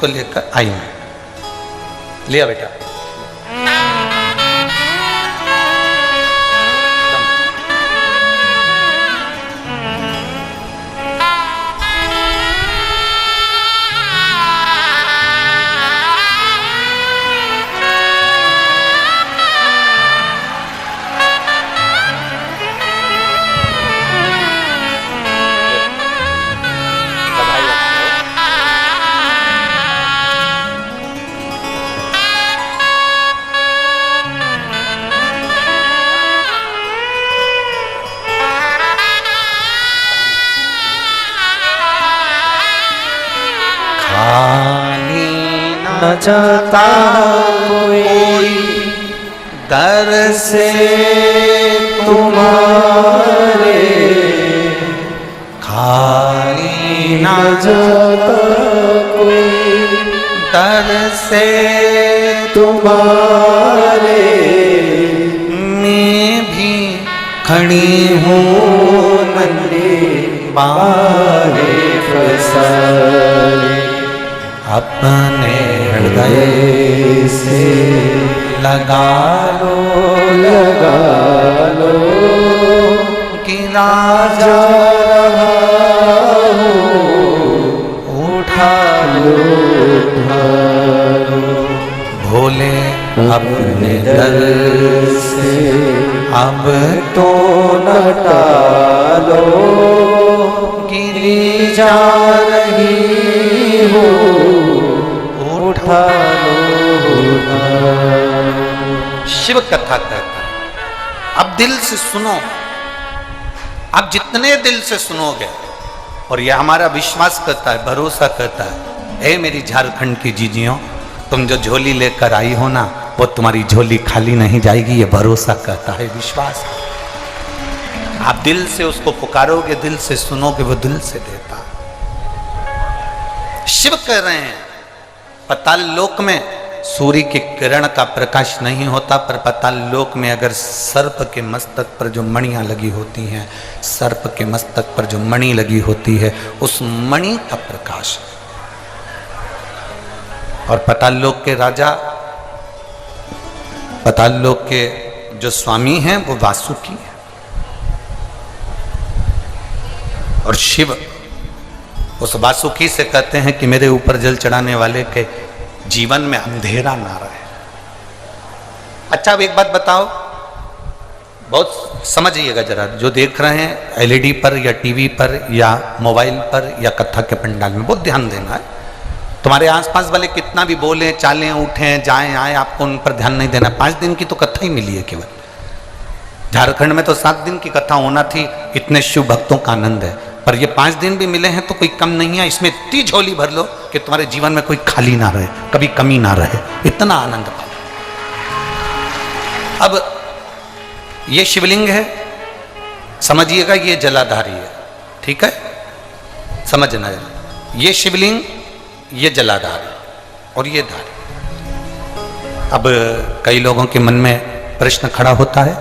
उसको लेकर आई हूं। लिया बेटा। न जाता कोई दर से तुम्हारे, खाली न जाता कोई दर से तुम्हारे, मैं भी खड़ी हूँ नन्हे बारे फसाए, अपने हृदय से लगा लो गिरा जा रहा हूँ, उठा लो भोले अपने दर से अब तो न टालो, गिरी जा रही हो, उठा लो। शिव कथा कहता है अब दिल से सुनो, आप जितने दिल से सुनोगे, और यह हमारा विश्वास करता है, भरोसा करता है, ए मेरी झारखंड की जीजियों, तुम जो झोली लेकर आई हो ना, वो तुम्हारी झोली खाली नहीं जाएगी, ये भरोसा करता है, विश्वास। आप दिल से उसको पुकारोगे, दिल से सुनोगे, वो दिल से देता। शिव कह रहे हैं पाताल लोक में सूर्य के किरण का प्रकाश नहीं होता, पर पाताल लोक में अगर सर्प के मस्तक पर जो मणियां लगी होती हैं, सर्प के मस्तक पर जो मणि लगी होती है, उस मणि का प्रकाश। और पाताल लोक के राजा, पाताल लोक के जो स्वामी हैं, वो वासुकी है। और शिव उस वासुकी से कहते हैं कि मेरे ऊपर जल चढ़ाने वाले के जीवन में अंधेरा ना रहे। अच्छा अब एक बात बताओ, बहुत समझिएगा जरा, जो देख रहे हैं एलईडी पर या टीवी पर या मोबाइल पर या कथा के पंडाल में, बहुत ध्यान देना है। तुम्हारे आसपास वाले कितना भी बोले, चालें, उठें, जाएं, आए, आपको उन पर ध्यान नहीं देना। 5 दिन की तो कथा ही मिली है केवल। झारखंड में तो 7 दिन की कथा होना थी, इतने शिव भक्तों का आनंद है, पर ये 5 दिन भी मिले हैं तो कोई कम नहीं है। इसमें इतनी झोली भर लो कि तुम्हारे जीवन में कोई खाली ना रहे, कभी कमी ना रहे, इतना आनंद पाओ। अब ये शिवलिंग है, समझिएगा, ये जलाधारी है, ठीक है, समझना जरा। ये शिवलिंग, ये जलाधारी और ये धारी। अब कई लोगों के मन में प्रश्न खड़ा होता है,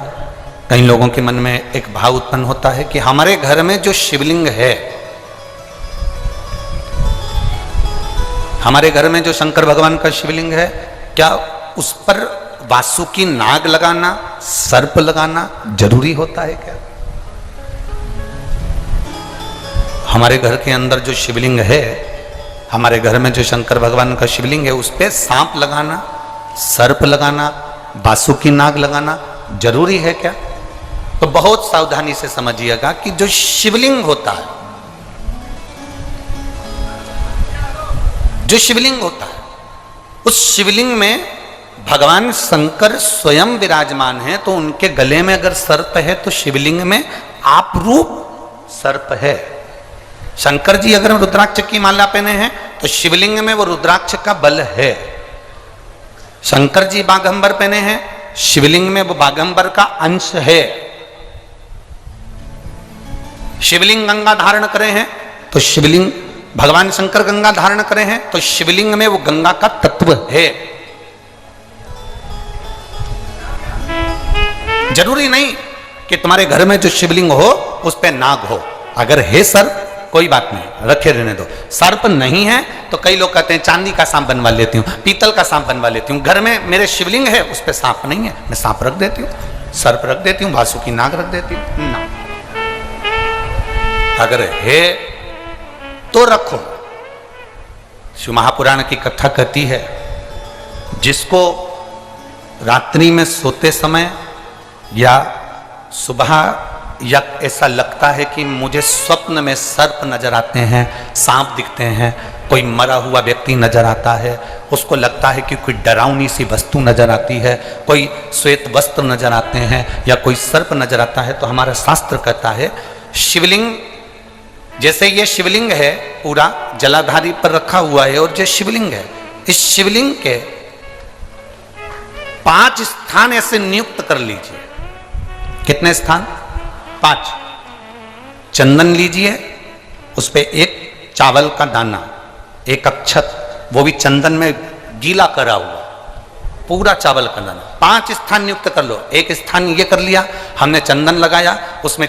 कई लोगों के मन में एक भाव उत्पन्न होता है कि हमारे घर में जो शिवलिंग है, हमारे घर में जो शंकर भगवान का शिवलिंग है, क्या उस पर वासुकी नाग लगाना, सर्प लगाना जरूरी होता है क्या? हमारे घर के अंदर जो शिवलिंग है, हमारे घर में जो शंकर भगवान का शिवलिंग है, उस पे सांप लगाना, सर्प लगाना, वासुकी नाग लगाना जरूरी है क्या? तो बहुत सावधानी से समझिएगा कि जो शिवलिंग होता है, जो शिवलिंग होता है, उस शिवलिंग में भगवान शंकर स्वयं विराजमान है, तो उनके गले में अगर सर्प है तो शिवलिंग में आप रूप सर्प है। शंकर जी अगर रुद्राक्ष की माला पहने हैं तो शिवलिंग में वो रुद्राक्ष का बल है। शंकर जी बाघंबर पहने हैं, शिवलिंग में वो बाघंबर का अंश है। शिवलिंग गंगा धारण करे हैं तो शिवलिंग, भगवान शंकर गंगा धारण करे हैं तो शिवलिंग में वो गंगा का तत्व है। जरूरी नहीं कि तुम्हारे घर में जो शिवलिंग हो उस पे नाग हो। अगर है सर्प कोई बात नहीं, रखे रहने दो। सर्प नहीं है तो कई लोग कहते हैं चांदी का सांप बनवा लेती हूँ, पीतल का सांप बनवा लेती हूँ। घर में मेरे शिवलिंग है, उस पर सांप नहीं है, मैं सांप रख देती हूँ, सर्प रख देती हूँ, वासुकी नाग रख देती हूँ ना। अगर है तो रखो। शिव महापुराण की कथा कहती है, जिसको रात्रि में सोते समय या सुबह या ऐसा लगता है कि मुझे स्वप्न में सर्प नजर आते हैं, सांप दिखते हैं, कोई मरा हुआ व्यक्ति नजर आता है, उसको लगता है कि कोई डरावनी सी वस्तु नजर आती है, कोई श्वेत वस्त्र नजर आते हैं या कोई सर्प नजर आता है, तो हमारा शास्त्र कहता है शिवलिंग, जैसे ये शिवलिंग है पूरा जलाधारी पर रखा हुआ है और जो शिवलिंग है, इस शिवलिंग के 5 स्थान ऐसे नियुक्त कर लीजिए। कितने स्थान? 5। चंदन लीजिए, उस पे एक चावल का दाना, एक अक्षत, वो भी चंदन में गीला करा हुआ, पूरा चावल का दाना। 5 स्थान नियुक्त कर लो। एक स्थान ये कर लिया, हमने चंदन लगाया, उसमें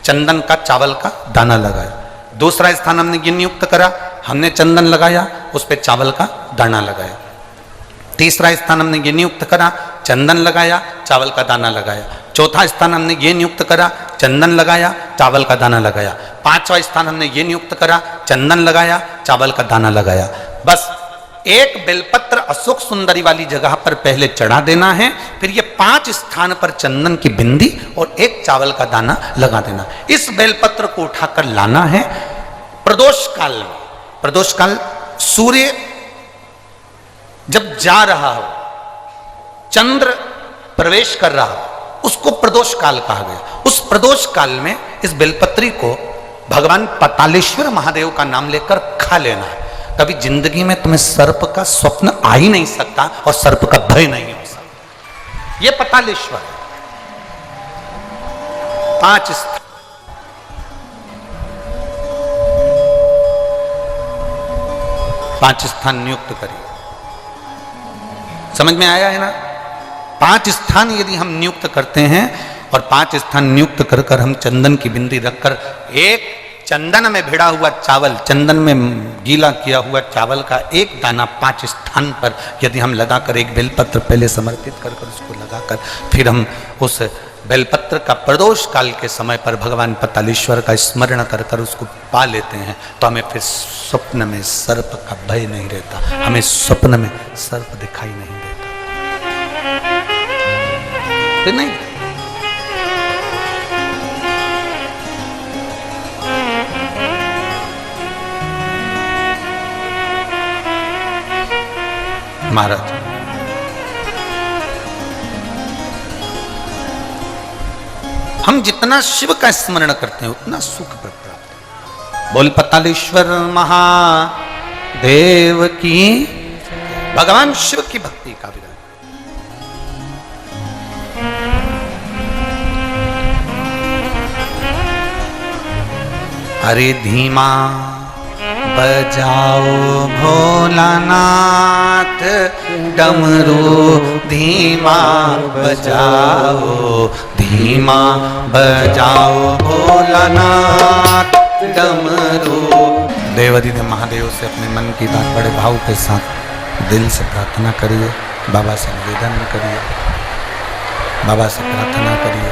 चंदन का चावल का दाना लगाया। दूसरा स्थान हमने ये नियुक्त करा, हमने चंदन लगाया, उस पर चावल का दाना लगाया। तीसरा स्थान हमने ये नियुक्त करा, चंदन लगाया, चावल का दाना लगाया। चौथा स्थान हमने ये नियुक्त करा, चंदन लगाया, चावल का दाना लगाया। 5वां स्थान हमने ये नियुक्त करा, चंदन लगाया, चावल का दाना लगाया। बस एक बेलपत्र अशोक सुंदरी वाली जगह पर पहले चढ़ा देना है, फिर ये 5 स्थान पर चंदन की बिंदी और एक चावल का दाना लगा देना। इस बेलपत्र को उठाकर लाना है प्रदोष काल में। प्रदोष काल सूर्य जब जा रहा हो, चंद्र प्रवेश कर रहा हो, उसको प्रदोष काल कहा गया। उस प्रदोष काल में इस बेलपत्री को भगवान पतालेश्वर महादेव का नाम लेकर खा लेना है। कभी जिंदगी में तुम्हें सर्प का स्वप्न आ ही नहीं सकता और सर्प का भय नहीं हो सकता। यह पतालेश्वर है। 5 स्थान। पांच स्थान नियुक्त करिए। समझ में आया है ना? 5 स्थान यदि हम नियुक्त करते हैं और 5 स्थान नियुक्त कर कर हम चंदन की बिंदी रखकर एक चंदन में भिड़ा हुआ चावल, चंदन में गीला किया हुआ चावल का एक दाना 5 स्थान पर यदि हम लगाकर एक बेलपत्र पहले समर्पित कर कर उसको लगाकर फिर हम उस बेलपत्र का प्रदोष काल के समय पर भगवान पतालेश्वर का स्मरण कर कर उसको पा लेते हैं, तो हमें फिर स्वप्न में सर्प का भय नहीं रहता, हमें स्वप्न में सर्प दिखाई नहीं देता। तो नहीं, महाराज हम जितना शिव का स्मरण करते हैं उतना सुख प्राप्त है। बोल पतालेश्वर महादेव की। भगवान शिव की भक्ति का विधान। अरे धीमा बजाओ भोलानाथ डमरू, धीमा बजाओ, धीमा बजाओ भोलानाथ डमरू। देवाधिदेव महादेव से अपने मन की बात बड़े भाव के साथ दिल से प्रार्थना करिए, बाबा से निवेदन करिए, बाबा से प्रार्थना करिए,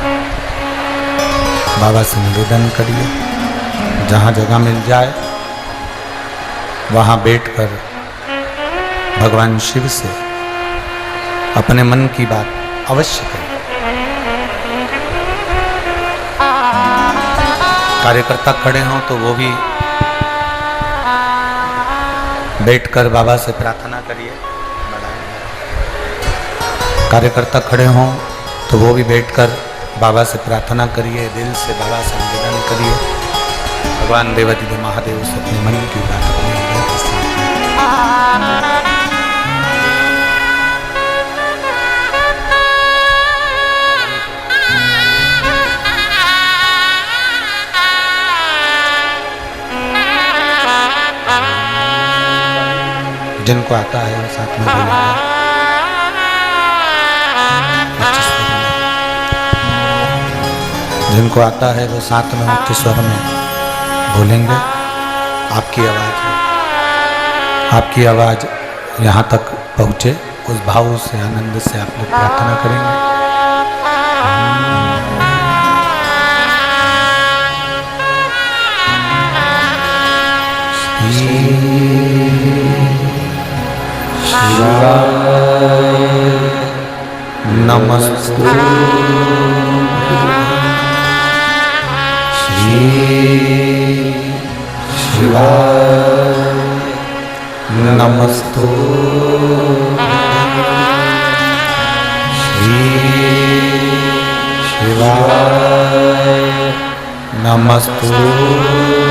बाबा से निवेदन करिए। जहाँ जगह मिल जाए वहाँ बैठकर भगवान शिव से अपने मन की बात अवश्य करें। कार्यकर्ता खड़े हों तो वो भी बैठकर बाबा से प्रार्थना करिए। कार्यकर्ता खड़े हों तो वो भी बैठकर बाबा से प्रार्थना करिए, दिल से बाबा से निवेदन करिए। भगवान देवाधिदेव महादेव से अपने मन की बात अपने हृदय के साथ जिनको आता है वो साथ में बोलेंगे। जिनको आता है वो साथ में उच्च स्वर में बोलेंगे। आपकी आवाज़ आपकी आवाज़ यहाँ तक पहुँचे, उस भाव से आनंद से आप लोग प्रार्थना करेंगे। नमस्ते श्री शिवाय, नमस्ते श्री शिवाय, नमस्ते